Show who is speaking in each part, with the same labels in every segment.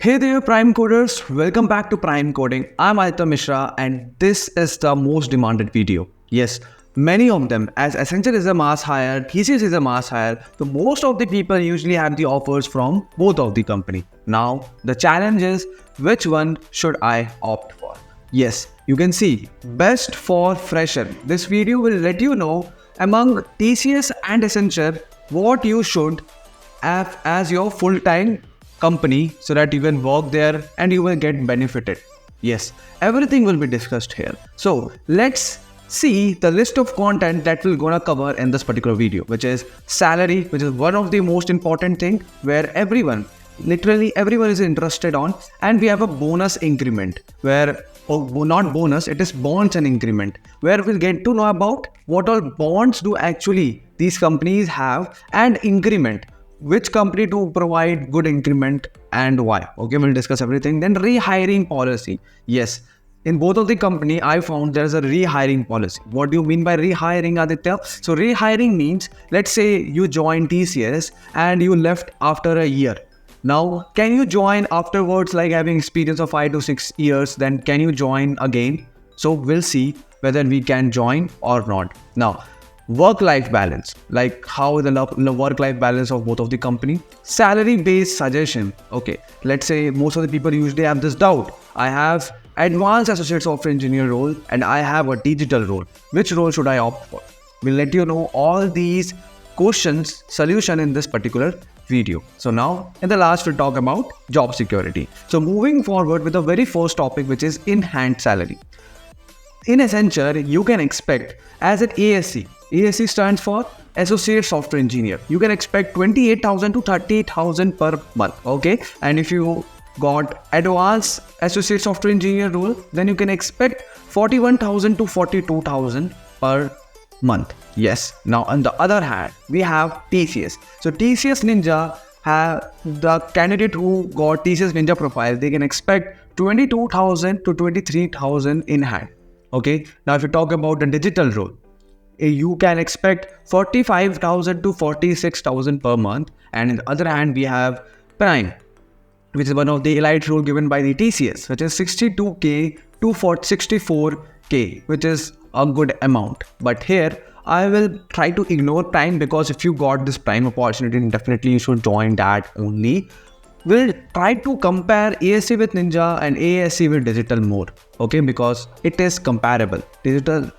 Speaker 1: Hey there, Prime Coders. Welcome back to Prime Coding. I'm Aditya Mishra, and this is the most demanded video. Yes, many of them, as Accenture is a mass hire, TCS is a mass hire, so most of the people usually have the offers from both of the company. Now, the challenge is which one should I opt for? Yes, you can see best for fresher. This video will let you know among TCS and Accenture what you should have as your full-time company so that you can work there and you will get benefited. Yes, everything will be discussed here. So let's see the list of content that we're gonna cover in this particular video, which is salary, which is one of the most important thing where literally everyone is interested on, and we have a bonus increment where, not bonus, it is bonds and increment, where we'll get to know about what all bonds do actually these companies have, and increment, which company to provide good increment and why. Okay, we'll discuss everything. Then rehiring policy. Yes, in both of the company, I found there's a rehiring policy. What do you mean by rehiring, Aditya? So rehiring means, let's say you joined TCS and you left after a year. Now, can you join afterwards, like having experience of 5 to 6 years? Then can you join again? So we'll see whether we can join or not. Now, work-life balance, like how the work-life balance of both of the company. Salary-based suggestion. Okay, let's say most of the people usually have this doubt. I have advanced associate software engineer role and I have a digital role. Which role should I opt for? We'll let you know all these questions solution in this particular video. So now in the last we'll talk about job security. So moving forward with the very first topic, which is in-hand salary. In Accenture, you can expect as an ASC. ASC stands for Associate Software Engineer. You can expect 28,000 to 38,000 per month. Okay, and if you got Advanced Associate Software Engineer role, then you can expect 41,000 to 42,000 per month. Yes. Now on the other hand, we have TCS. So TCS Ninja have the candidate who got TCS Ninja profile. They can expect 22,000 to 23,000 in hand. Okay. Now if you talk about the digital role, you can expect 45,000 to 46,000 per month. And on the other hand, we have Prime, which is one of the elite role given by the TCS, which is 62K to 64K, which is a good amount. But here, I will try to ignore Prime, because if you got this Prime opportunity, then definitely you should join that only. We'll try to compare ASC with Ninja and ASC with digital more. Okay, because it is comparable. Digital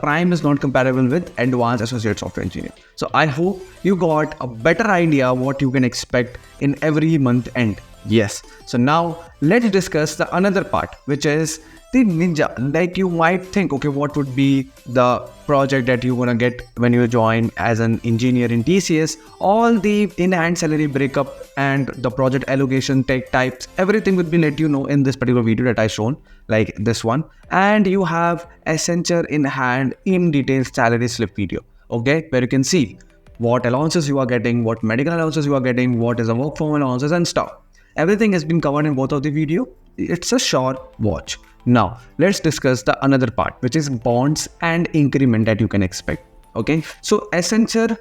Speaker 1: Prime is not comparable with Advanced Associate Software Engineer. So I hope you got a better idea what you can expect in every month end. Yes. So now let's discuss the another part, which is the Ninja. Like you might think, okay, what would be the project that you want to get when you join as an engineer in TCS? All the in-hand salary breakup and the project allocation, tech types, everything will be let you know in this particular video that I shown, like this one. And you have Accenture in hand in detail salary slip video. Okay, where you can see what allowances you are getting, what medical allowances you are getting, what is the work from allowances and stuff. Everything has been covered in both of the video. It's a short watch. Now let's discuss the another part, which is bonds and increment that you can expect. Okay, so Accenture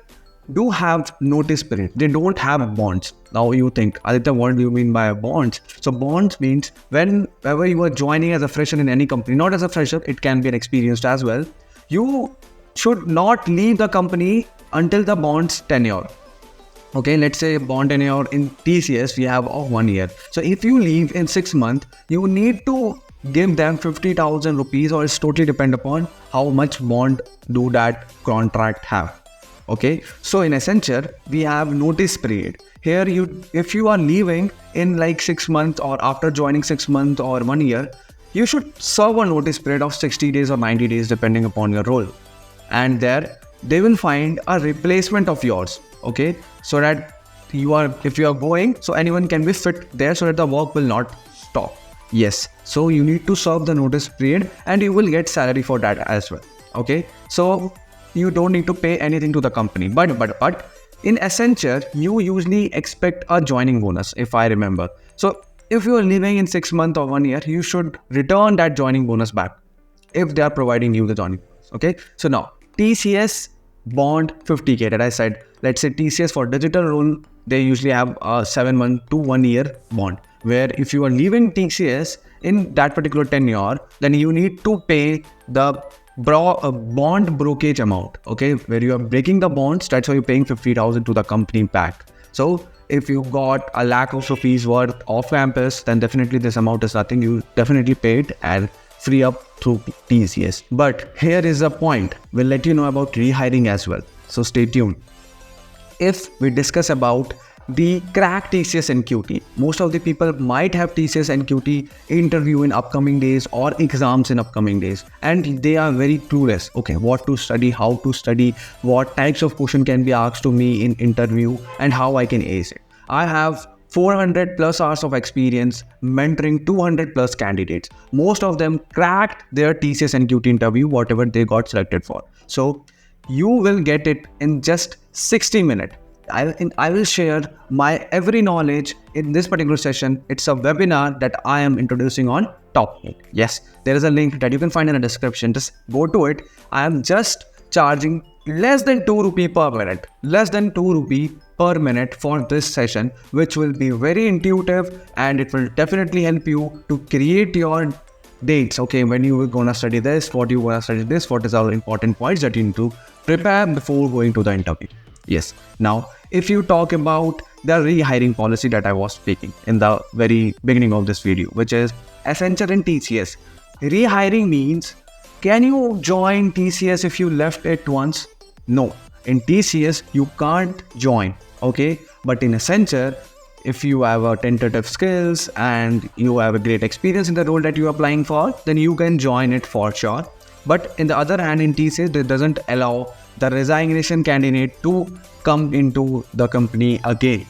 Speaker 1: do have notice period. They don't have bonds. Now you think, Aditya, what do you mean by bonds? So bonds means whenever you are joining as a fresher in any company, not as a fresher, it can be an experienced as well. You should not leave the company until the bonds tenure. Okay, let's say bond tenure in TCS we have of 1 year. So if you leave in 6 months, you need to give them 50,000 rupees, or it's totally depend upon how much bond do that contract have. Okay, so in Accenture we have notice period. Here if you are leaving in like 6 months or after joining 6 months or 1 year, you should serve a notice period of 60 days or 90 days depending upon your role. And there they will find a replacement of yours. Okay, so that if you are going, so anyone can be fit there so that the work will not stop. Yes, so you need to serve the notice period and you will get salary for that as well. Okay, so you don't need to pay anything to the company. But in Accenture, you usually expect a joining bonus, if I remember. So if you are leaving in 6 months or 1 year, you should return that joining bonus back if they are providing you the joining bonus. Okay, so now TCS bond 50K that I said. Let's say TCS for digital role, they usually have a 7 month to 1 year bond. where if you are leaving TCS in that particular tenure, then you need to pay the bond brokerage amount, okay, where you are breaking the bonds. That's why you're paying 50,000 to the company back. So if you got a lakh of rupees worth off campus, then definitely this amount is nothing. You definitely paid and free up through TCS. But here is a point. We'll let you know about rehiring as well. So stay tuned. If we discuss about the crack TCS and QT, most of the people might have TCS and QT interview in upcoming days or exams in upcoming days, and they are very clueless. Okay, what to study, how to study, what types of question can be asked to me in interview, and how I can ace it. I have 400 plus hours of experience mentoring 200 plus candidates. Most of them cracked their TCS and QT interview, whatever they got selected for. So you will get it in just 60 minutes. I will share my every knowledge in this particular session. It's a webinar that I am introducing on top. Yes, there is a link that you can find in the description. Just go to it. I am just charging less than 2 rupee per minute. Less than 2 rupee per minute for this session, which will be very intuitive, and it will definitely help you to create your dates. Okay, when you are gonna study this, what you wanna study this, what is our important points that you need to prepare before going to the interview. Yes. Now, if you talk about the rehiring policy that I was speaking in the very beginning of this video, which is Accenture and TCS. Rehiring means, can you join TCS if you left it once? No. In TCS, you can't join. Okay. But in Accenture, if you have a tentative skills and you have a great experience in the role that you are applying for, then you can join it for sure. But in the other hand, in TCS, it doesn't allow the resignation candidate to come into the company again.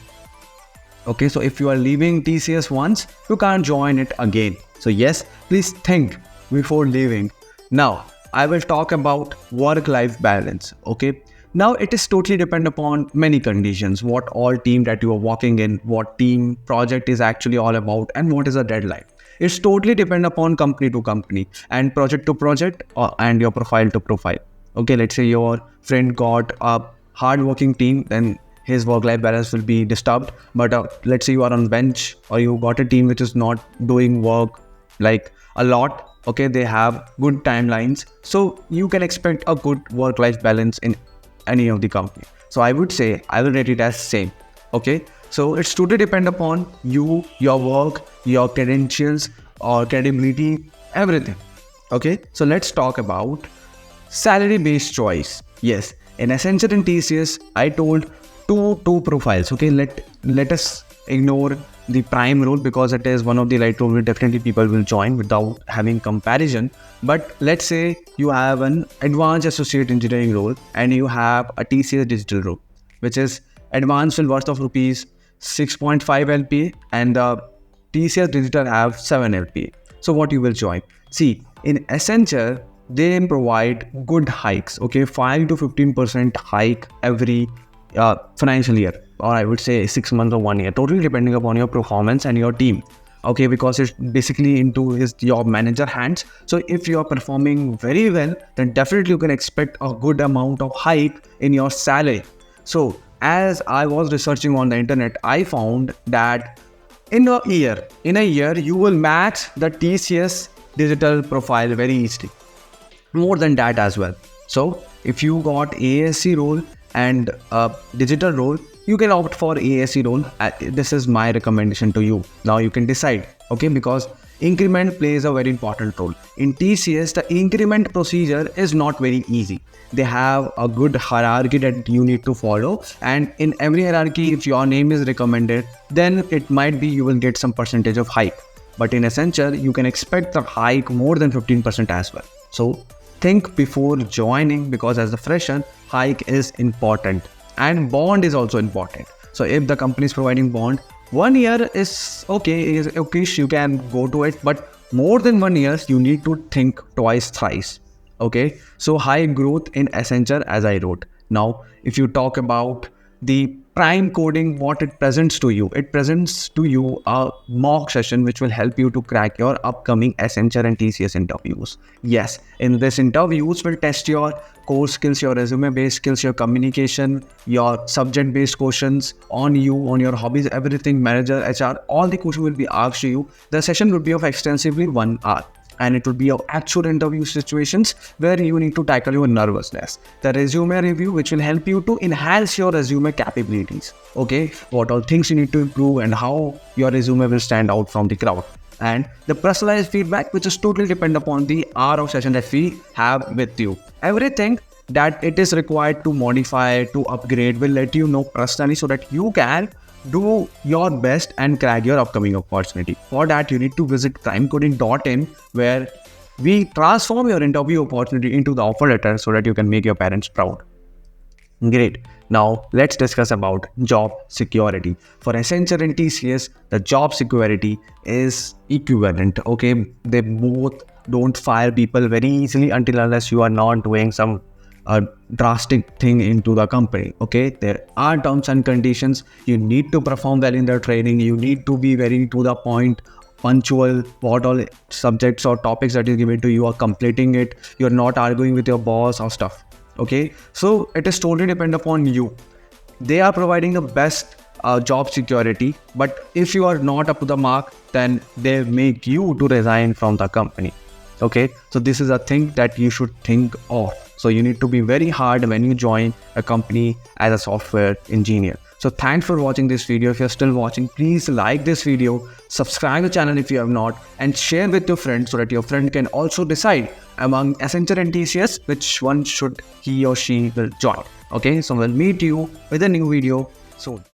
Speaker 1: Okay, so if you are leaving TCS once, you can't join it again. So yes, please think before leaving. Now, I will talk about work-life balance. Okay, now it is totally depend upon many conditions, what all team that you are working in, what team project is actually all about, and what is the deadline. It's totally depend upon company to company and project to project, and your profile to profile. Okay, let's say your friend got a hard-working team, then his work-life balance will be disturbed. But let's say you are on bench, or you got a team which is not doing work like a lot. Okay, they have good timelines, so you can expect a good work-life balance in any of the company. So I would say I will rate it as same. Okay, so it's totally depend upon you, your work, your credentials or credibility, everything. Okay, so let's talk about salary-based choice. Yes, in Accenture and TCS, I told two profiles. Okay, let us ignore the prime role because it is one of the light role where definitely people will join without having comparison. But let's say you have an advanced associate engineering role and you have a TCS digital role, which is advanced will worth of rupees 6.5 LPA and the TCS digital have 7 LPA. So what you will join? See, in Accenture, they provide good hikes. Okay, 5 to 15% hike every financial year, or I would say 6 months or 1 year, totally depending upon your performance and your team. Okay, because it's basically into your manager hands. So if you are performing very well, then definitely you can expect a good amount of hike in your salary. So as I was researching on the internet, I found that in a year you will match the TCS digital profile very easily, more than that as well. So if you got ASC role and a digital role, you can opt for ASC role. This is my recommendation to you. Now you can decide. Okay, because increment plays a very important role. In TCS, the increment procedure is not very easy. They have a good hierarchy that you need to follow, and in every hierarchy, if your name is recommended, then it might be you will get some percentage of hike. But in Accenture, you can expect the hike more than 15% as well. So think before joining, because as a fresher, hike is important and bond is also important. So if the company is providing bond, 1 year is okay, you can go to it, but more than 1 year, you need to think twice, thrice. Okay, so high growth in Accenture as I wrote. Now, if you talk about the Prime Coding, what it presents to you, it presents to you a mock session which will help you to crack your upcoming Accenture and TCS interviews. Yes, in this interviews will test your core skills, your resume-based skills, your communication, your subject-based questions on you, on your hobbies, everything, manager, HR, all the questions will be asked to you. The session will be of extensively 1 hour. And it will be of actual interview situations where you need to tackle your nervousness. The resume review, which will help you to enhance your resume capabilities. Okay, what all things you need to improve and how your resume will stand out from the crowd. And the personalized feedback, which is totally depend upon the hour of session that we have with you. Everything that it is required to modify, to upgrade, will let you know personally so that you can do your best and crack your upcoming opportunity. For that, you need to visit primecoding.in, where we transform your interview opportunity into the offer letter so that you can make your parents proud. Great. Now let's discuss about job security. For Accenture and TCS, the job security is equivalent. Okay, they both don't fire people very easily until unless you are not doing some drastic thing into the company. Okay, there are terms and conditions. You need to perform well in the training. You need to be very to the point, punctual. What all subjects or topics that is given to you are completing it. You're not arguing with your boss or stuff. Okay, so it is totally depend upon you. They are providing the best job security, but if you are not up to the mark, then they make you to resign from the company. Okay, so this is a thing that you should think of. So you need to be very hard when you join a company as a software engineer. So thanks for watching this video. If you're still watching, please like this video, subscribe the channel if you have not, and share with your friends so that your friend can also decide among Accenture and TCS which one should he or she will join. Okay, so we'll meet you with a new video soon.